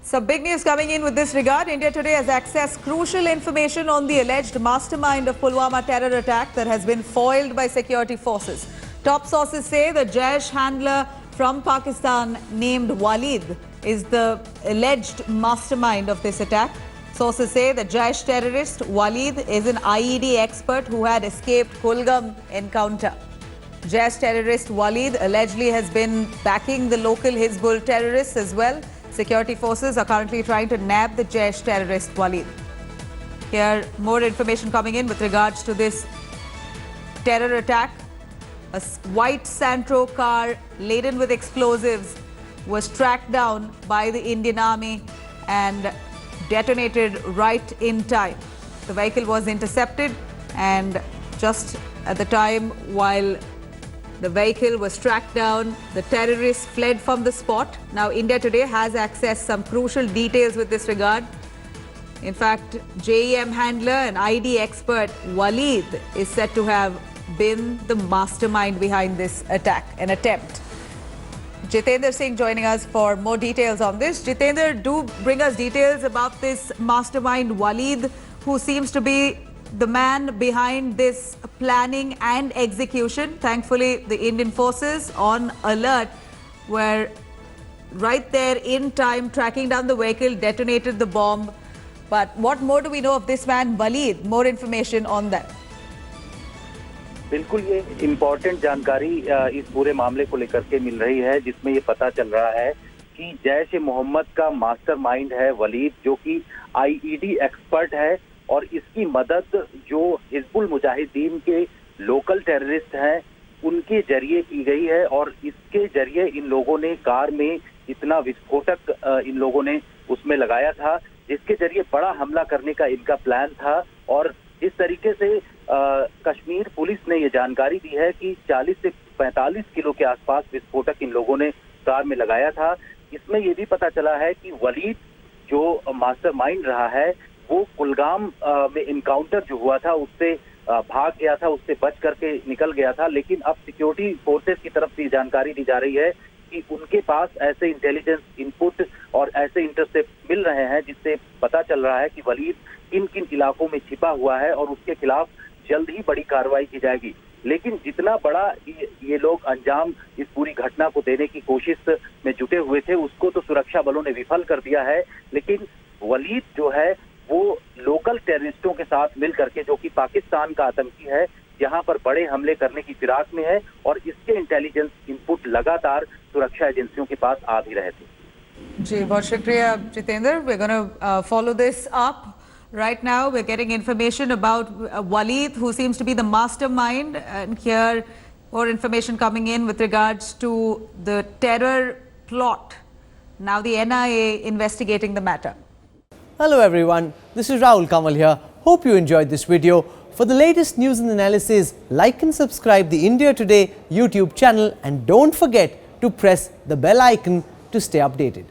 Some big news coming in with this regard. India today has accessed crucial information on the alleged mastermind of Pulwama terror attack that has been foiled by security forces. Top sources say the Jaish handler from Pakistan named Walid is the alleged mastermind of this attack. Sources say the Jaish terrorist Walid is an IED expert who had escaped Kulgam encounter. Jaish terrorist Walid allegedly has been backing the local Hizbul terrorists as well. Security forces are currently trying to nab the Jaish terrorist Walid. Here, more information coming in with regards to this terror attack. A white Santro car laden with explosives was tracked down by the Indian Army and detonated right in time. The vehicle was intercepted, and just at the time while the vehicle was tracked down, the terrorists fled from the spot. Now, India today has accessed some crucial details with this regard. In fact, JEM handler and ID expert Walid is said to have been the mastermind behind this attack, an attempt. Jitendra Singh joining us for more details on this. Jitendra, do bring us details about this mastermind Walid, who seems to be the man behind this planning and execution. Thankfully, the Indian forces on alert were right there in time, tracking down the vehicle, detonated the bomb. But what more do we know of this man, Walid? More information on that. बिल्कुल ये important जानकारी इस पूरे मामले को लेकर के मिल रही है, जिसमें ये पता चल रहा है कि जैश ए मोहम्मद का मास्टरमाइंड है वलीद, जो कि आईईडी एक्सपर्ट है, और इसकी मदद जो हिजबुल मुजाहिदीन के लोकल टेररिस्ट हैं उनके जरिए की गई है। और इसके जरिए इन लोगों ने कार में इतना विस्फोटक इन लोगों ने उसमें लगाया था, जिसके जरिए बड़ा हमला करने का इनका प्लान था। और इस तरीके से कश्मीर पुलिस ने ये जानकारी दी है कि 40 से 45 किलो के आसपास विस्फोटक इन लोगों ने कार में लगाया था। इसमें ये भी पता चला है कि वलीद जो मास्टरमाइंड रहा है वो कुलगाम में इनकाउंटर जो हुआ था उससे भाग गया था, उससे बच करके निकल गया था। लेकिन अब सिक्योरिटी फोर्सेस की तरफ से जानकारी दी जा रही है कि उनके पास ऐसे इंटेलिजेंस इनपुट और ऐसे इंटरसेप्ट मिल रहे हैं, जिससे पता चल रहा है कि वलीद किन किन इलाकों में छिपा हुआ है और उसके खिलाफ जल्द ही बड़ी कार्रवाई की जाएगी। लेकिन जितना बड़ा ये लोग अंजाम इस पूरी घटना को देने की कोशिश में जुटे हुए थे, उसको तो सुरक्षा बलों ने विफल कर दिया है। लेकिन वलीद जो है वो लोकल टेररिस्टों के साथ मिल करके, जो कि पाकिस्तान का आतंकी है, यहाँ पर बड़े हमले करने की फिराक में है, और इसके इंटेलिजेंस इनपुट लगातार सुरक्षा एजेंसियों के पास आ भी रहे थे। जी, बहुत शुक्रिया Jitendra. We're going to follow this up. Right now, we're getting information about Walid, who seems to be the mastermind, and here more information coming in with regards to the terror plot. Now the NIA investigating the matter. Hello everyone, this is Rahul Kamal here. Hope you enjoyed this video. For the latest news and analysis, like and subscribe the India Today YouTube channel, and don't forget to press the bell icon to stay updated.